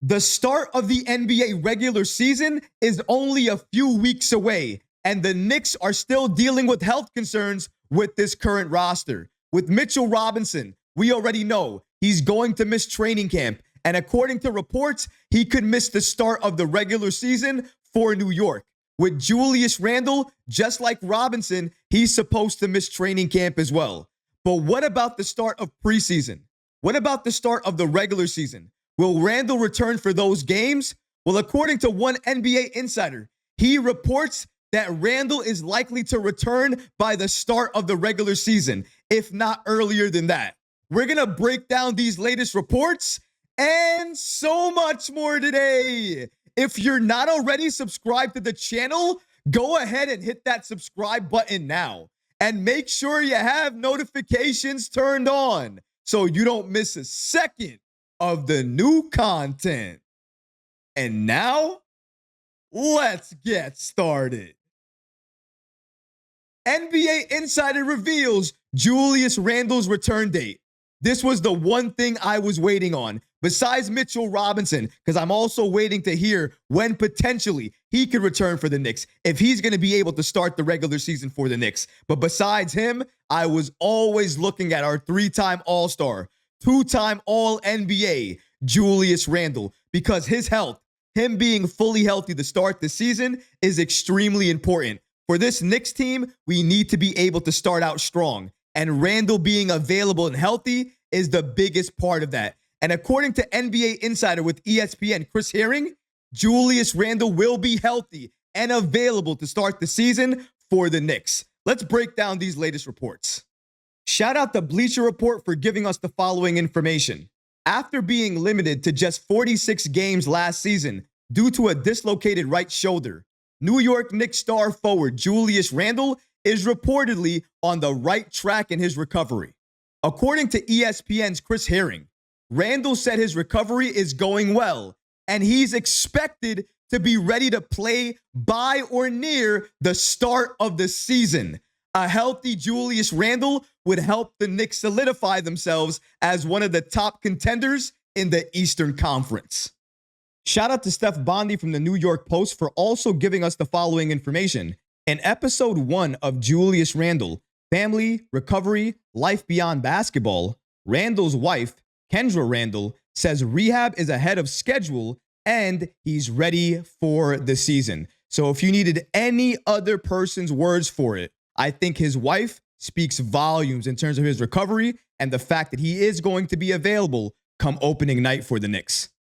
The start of the NBA regular season is only a few weeks away, and the Knicks are still dealing with health concerns with this current roster. With Mitchell Robinson, we already know he's going to miss training camp, and according to reports, he could miss the start of the regular season for New York. With Julius Randle, just like Robinson, he's supposed to miss training camp as well. But what about the start of preseason? What about the start of the regular season? Will Randle return for those games? Well, according to one NBA insider, he reports that Randle is likely to return by the start of the regular season, if not earlier than that. We're going to break down these latest reports and so much more today. If you're not already subscribed to the channel, go ahead and hit that subscribe button now. And make sure you have notifications turned on so you don't miss a second of the new content. And now, let's get started. NBA Insider reveals Julius Randle's return date. This was the one thing I was waiting on, besides Mitchell Robinson, because I'm also waiting to hear when potentially he could return for the Knicks, if he's going to be able to start the regular season for the Knicks. But besides him, I was always looking at our three-time All-Star, two-time All-NBA, Julius Randle, because his health, him being fully healthy to start the season, is extremely important. For this Knicks team, we need to be able to start out strong, and Randle being available and healthy is the biggest part of that. And according to NBA Insider with ESPN Chris Herring, Julius Randle will be healthy and available to start the season for the Knicks. Let's break down these latest reports. Shout out to Bleacher Report for giving us the following information. After being limited to just 46 games last season due to a dislocated right shoulder, New York Knicks star forward Julius Randle is reportedly on the right track in his recovery. According to ESPN's Chris Herring, Randle said his recovery is going well, and he's expected to be ready to play by or near the start of the season. A healthy Julius Randle would help the Knicks solidify themselves as one of the top contenders in the Eastern Conference. Shout out to Steph Bondi from the New York Post for also giving us the following information. In episode 1 of Julius Randle, Family, Recovery, Life Beyond Basketball, Randle's wife, Kendra Randle, says rehab is ahead of schedule and he's ready for the season. So if you needed any other person's words for it, I think his wife speaks volumes in terms of his recovery and the fact that he is going to be available come opening night for the Knicks.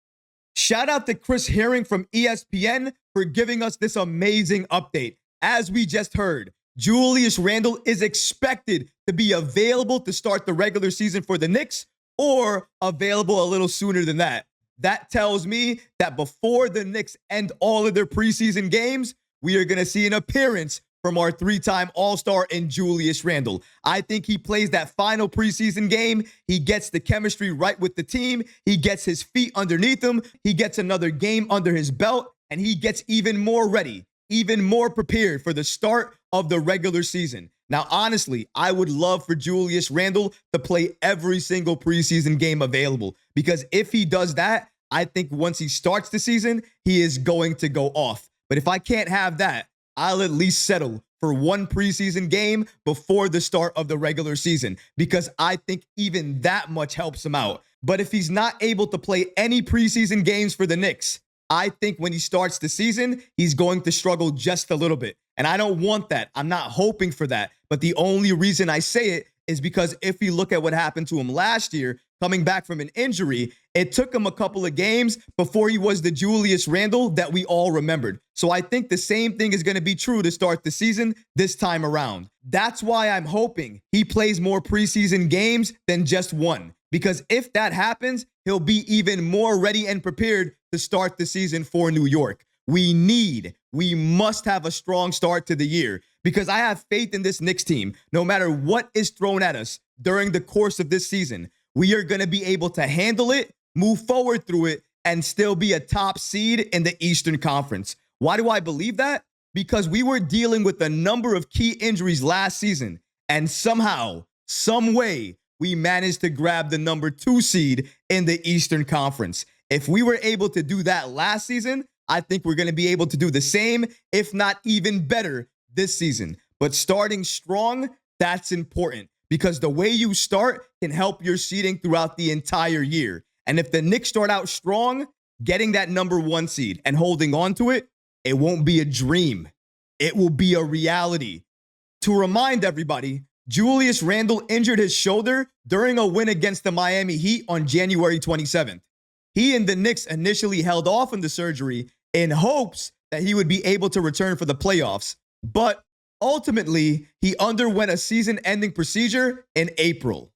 Shout out to Chris Herring from ESPN for giving us this amazing update. As we just heard, Julius Randle is expected to be available to start the regular season for the Knicks or available a little sooner than that. That tells me that before the Knicks end all of their preseason games, we are going to see an appearance from our three-time All-Star in Julius Randle. I think he plays that final preseason game. He gets the chemistry right with the team. He gets his feet underneath him. He gets another game under his belt, and he gets even more ready, even more prepared for the start of the regular season. Now, honestly, I would love for Julius Randle to play every single preseason game available, because if he does that, I think once he starts the season, he is going to go off. But if I can't have that, I'll at least settle for one preseason game before the start of the regular season, because I think even that much helps him out. But if he's not able to play any preseason games for the Knicks, I think when he starts the season, he's going to struggle just a little bit. And I don't want that. I'm not hoping for that. But the only reason I say it is because if you look at what happened to him last year, coming back from an injury, it took him a couple of games before he was the Julius Randle that we all remembered. So I think the same thing is going to be true to start the season this time around. That's why I'm hoping he plays more preseason games than just one. Because if that happens, he'll be even more ready and prepared to start the season for New York. We must have a strong start to the year, because I have faith in this Knicks team. No matter what is thrown at us during the course of this season, we are going to be able to handle it, move forward through it, and still be a top seed in the Eastern Conference. Why do I believe that? Because we were dealing with a number of key injuries last season, and somehow, some way, we managed to grab the number 2 seed in the Eastern Conference. If we were able to do that last season, I think we're going to be able to do the same, if not even better, this season. But starting strong, that's important because the way you start can help your seeding throughout the entire year. And if the Knicks start out strong, getting that #1 seed and holding on to it, it won't be a dream. It will be a reality. To remind everybody, Julius Randle injured his shoulder during a win against the Miami Heat on January 27th. He and the Knicks initially held off on the surgery in hopes that he would be able to return for the playoffs, but ultimately, he underwent a season-ending procedure in April.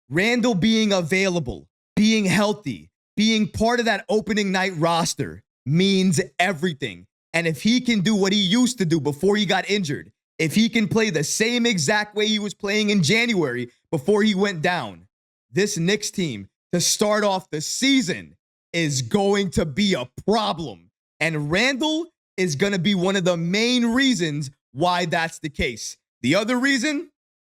Randle being available, being healthy, being part of that opening night roster means everything. And if he can do what he used to do before he got injured, if he can play the same exact way he was playing in January before he went down, this Knicks team to start off the season is going to be a problem. And Randle is going to be one of the main reasons why that's the case. The other reason,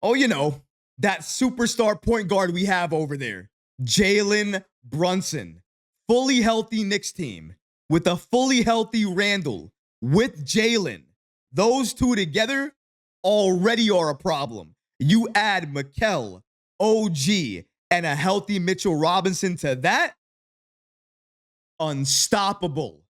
that superstar point guard we have over there, Jalen Brunson. Fully healthy Knicks team with a fully healthy Randle with Jalen. Those two together already are a problem. You add Mikal, OG, and a healthy Mitchell Robinson to that, unstoppable,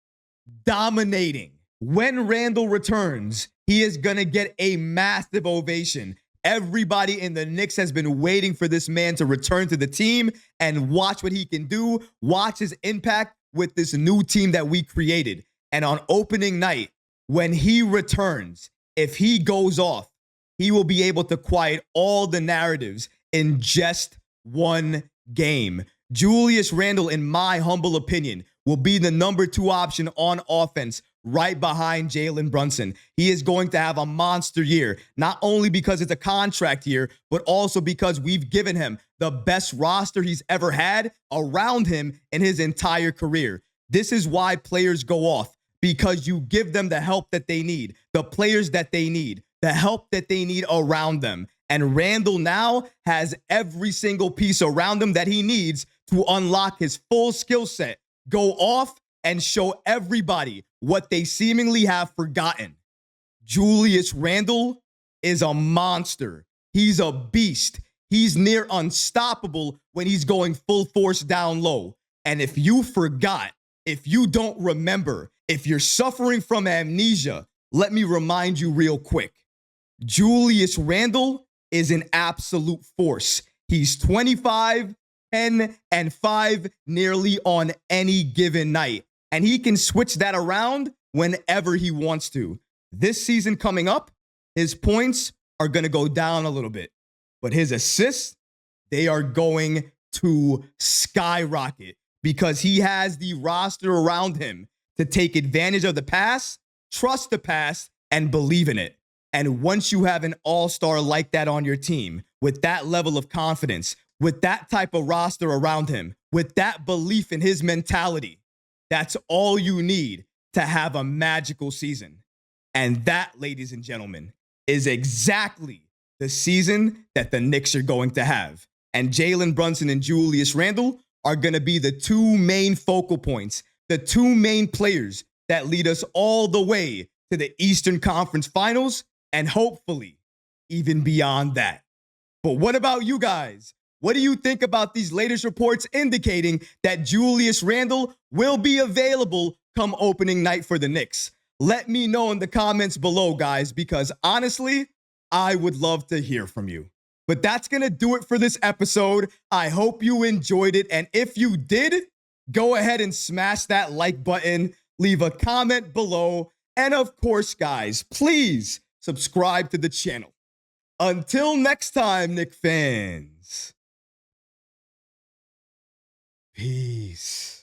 dominating. When Randle returns, he is going to get a massive ovation. Everybody in the Knicks has been waiting for this man to return to the team and watch what he can do, watch his impact with this new team that we created. And on opening night, when he returns, if he goes off, he will be able to quiet all the narratives in just one game. Julius Randle, in my humble opinion, will be the #2 option on offense right behind Jalen Brunson. He is going to have a monster year, not only because it's a contract year, but also because we've given him the best roster he's ever had around him in his entire career. This is why players go off, because you give them the help that they need, the players that they need, the help that they need around them. And Randle now has every single piece around him that he needs to unlock his full skill set, go off and show everybody what they seemingly have forgotten. Julius Randle is a monster. He's a beast. He's near unstoppable when he's going full force down low. And if you forgot, if you don't remember, if you're suffering from amnesia, let me remind you real quick. Julius Randle is an absolute force. He's 25, 10, and 5 nearly on any given night. And he can switch that around whenever he wants to. This season coming up, his points are going to go down a little bit. But his assists, they are going to skyrocket because he has the roster around him to take advantage of the pass, trust the pass, and believe in it. And once you have an all-star like that on your team, with that level of confidence, with that type of roster around him, with that belief in his mentality, that's all you need to have a magical season. And that, ladies and gentlemen, is exactly the season that the Knicks are going to have. And Jalen Brunson and Julius Randle are going to be the two main focal points, the two main players that lead us all the way to the Eastern Conference Finals and hopefully even beyond that. But what about you guys? What do you think about these latest reports indicating that Julius Randle will be available come opening night for the Knicks? Let me know in the comments below, guys, because honestly, I would love to hear from you. But that's going to do it for this episode. I hope you enjoyed it. And if you did, go ahead and smash that like button, leave a comment below. And of course, guys, please subscribe to the channel. Until next time, Knick fans. Peace.